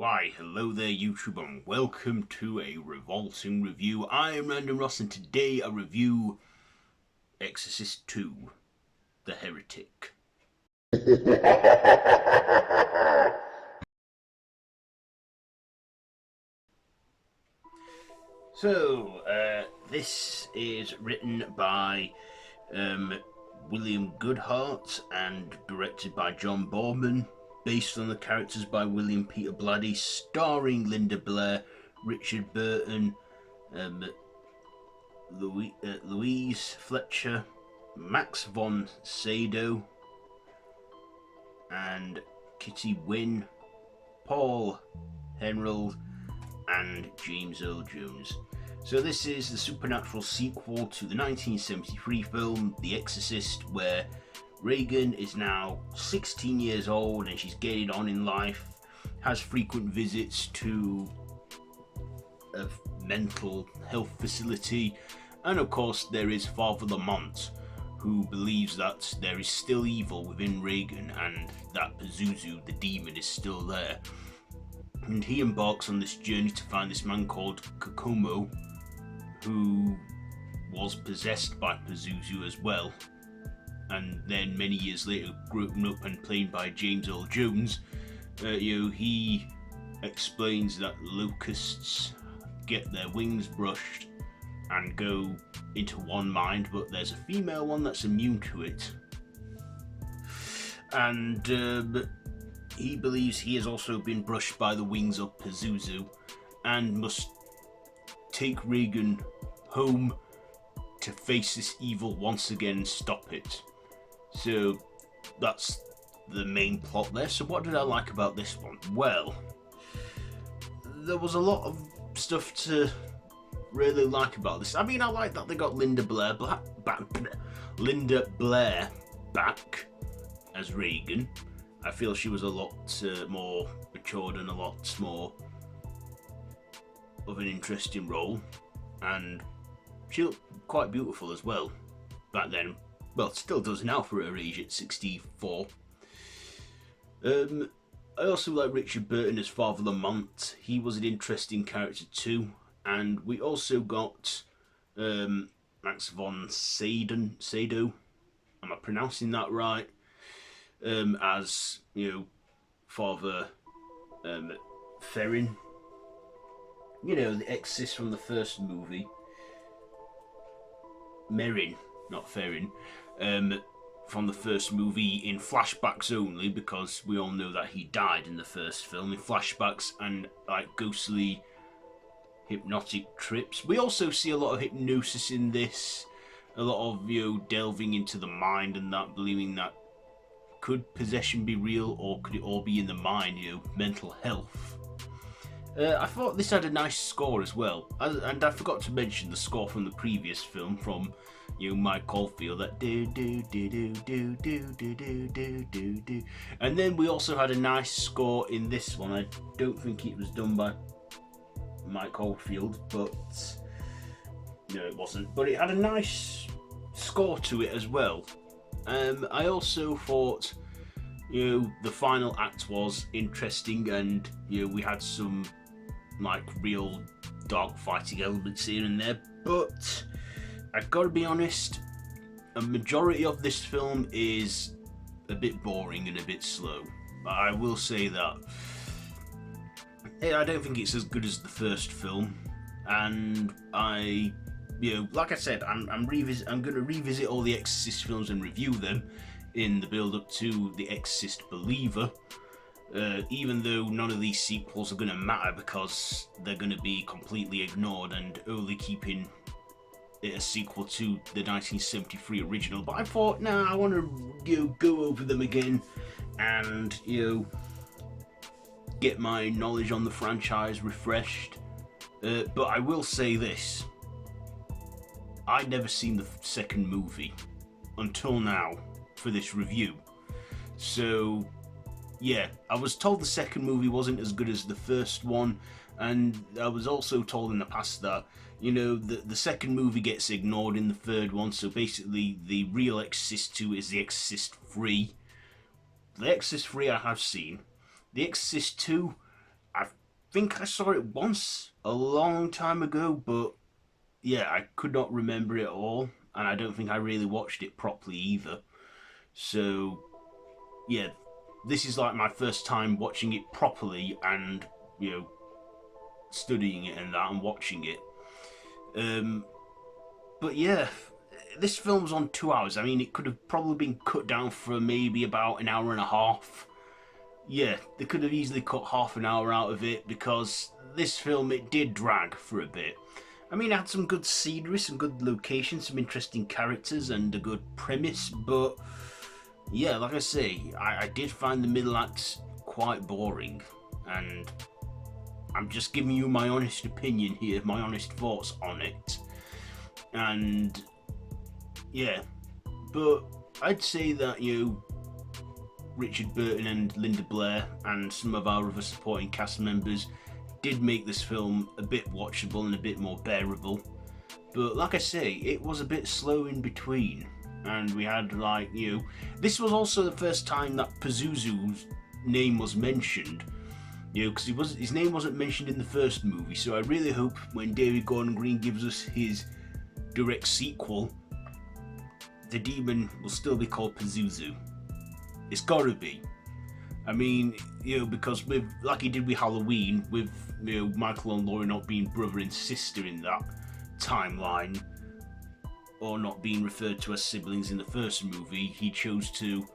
Why, hello there YouTube and welcome to a Revolting review. I am Random Ross and today I review Exorcist II, the Heretic. So, this is written by William Goodhart and directed by John Boorman, based on the characters by William Peter Blatty, starring Linda Blair, Richard Burton, Louise Fletcher, Max von Sydow, and Kitty Winn, Paul Henrold, and James Earl Jones. So this is the supernatural sequel to the 1973 film The Exorcist, where Regan is now 16 years old and she's getting on in life, has frequent visits to a mental health facility, and of course there is Father Marin, who believes that there is still evil within Regan and that Pazuzu, the demon, is still there. And he embarks on this journey to find this man called Kokomo, who was possessed by Pazuzu as well. And then many years later, grown up and played by James Earl Jones, he explains that locusts get their wings brushed and go into one mind, but there's a female one that's immune to it. And he believes he has also been brushed by the wings of Pazuzu and must take Regan home to face this evil once again and stop it. So that's the main plot there. So what did I like about this one? Well, there was a lot of stuff to really like about this. I mean, I like that they got Linda Blair back as Regan. I feel she was a lot more matured and a lot more of an interesting role, and she looked quite beautiful as well back then. Well, still does now for her age at 64. I also like Richard Burton as Father Lamont. He was an interesting character too. And we also got Max von Sydow. Am I pronouncing that right? As, Father Marin. The Exorcist from the first movie. Marin, not Ferrin. From the first movie in flashbacks only, because we all know that he died in the first film in flashbacks and like ghostly hypnotic trips. We also see a lot of hypnosis in this, a lot of delving into the mind and that, believing that could possession be real or could it all be in the mind, mental health. I thought this had a nice score as well, and I forgot to mention the score from the previous film from Mike Oldfield, that do do do do do do do do do do do. And then we also had a nice score in this one. I don't think it was done by Mike Oldfield, but no, it wasn't. But it had a nice score to it as well. I also thought, the final act was interesting, and we had some like real dark fighting elements here and there. But I've got to be honest, a majority of this film is a bit boring and a bit slow. I will say that. I don't think it's as good as the first film, and like I said, I'm going to revisit all the Exorcist films and review them in the build-up to The Exorcist Believer. Even though none of these sequels are going to matter because they're going to be completely ignored and only keeping it a sequel to the 1973 original. But I thought, I want to go over them again and get my knowledge on the franchise refreshed. But I will say this: I'd never seen the second movie until now for this review. So yeah, I was told the second movie wasn't as good as the first one, and I was also told in the past that the second movie gets ignored in the third one, so basically the real Exorcist 2 is The Exorcist 3. The Exorcist 3 I have seen. The Exorcist 2, I've think I saw it once a long time ago, but yeah, I could not remember it all, and I don't think I really watched it properly either. So yeah, this is like my first time watching it properly and, you know, studying it and that and watching it. But yeah, this film's on 2 hours. I mean, it could have probably been cut down for maybe about an hour and a half. Yeah, they could have easily cut half an hour out of it, because this film, it did drag for a bit. I mean, it had some good scenery, some good locations, some interesting characters, and a good premise, but yeah, like I say, I did find the middle act quite boring, and I'm just giving you my honest opinion here, my honest thoughts on it. And yeah, but I'd say that, you know, Richard Burton and Linda Blair and some of our other supporting cast members did make this film a bit watchable and a bit more bearable. But like I say, it was a bit slow in between, and we had, like, you know, this was also the first time that Pazuzu's name was mentioned, you know, because his name wasn't mentioned in the first movie. So I really hope when David Gordon Green gives us his direct sequel, the demon will still be called Pazuzu. It's gotta be. I mean, you know, because with, like he did with Halloween, with, you know, Michael and Laurie not being brother and sister in that timeline, or not being referred to as siblings in the first movie, he chose to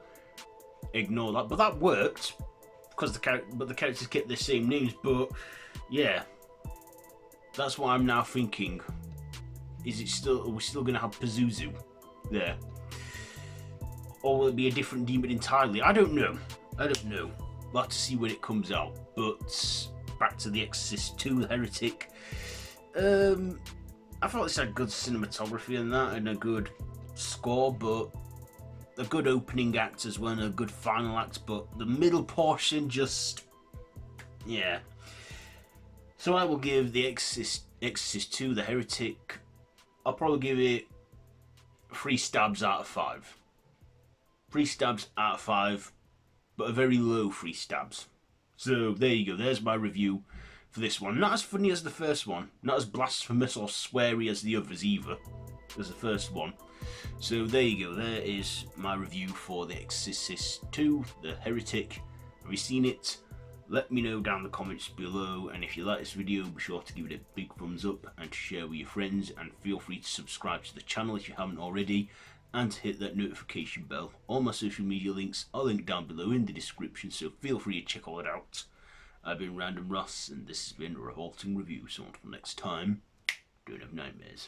ignore that. But that worked, because the characters kept their same names. But yeah, that's what I'm now thinking. Are we still gonna have Pazuzu there? Or will it be a different demon entirely? I don't know. We'll have to see when it comes out. But back to The Exorcist II, The Heretic. I thought this had good cinematography and that, and a good score, but a good opening act as well, and a good final act, but the middle portion just, yeah. So I will give The Exorcist II, The Heretic, I'll probably give it 3 stabs out of 5. 3 stabs out of 5, but a very low 3 stabs. So there you go, there's my review for this one. Not as funny as the first one, not as blasphemous or sweary as the others either, as the first one. So there you go, there is my review for The Exorcist II, The Heretic. Have you seen it? Let me know down in the comments below, and if you like this video, be sure to give it a big thumbs up and to share with your friends, and feel free to subscribe to the channel if you haven't already, and hit that notification bell. All my social media links are linked down below in the description, so feel free to check all it out. I've been Random Ross, and this has been a Revolting Review, so until next time, don't have nightmares.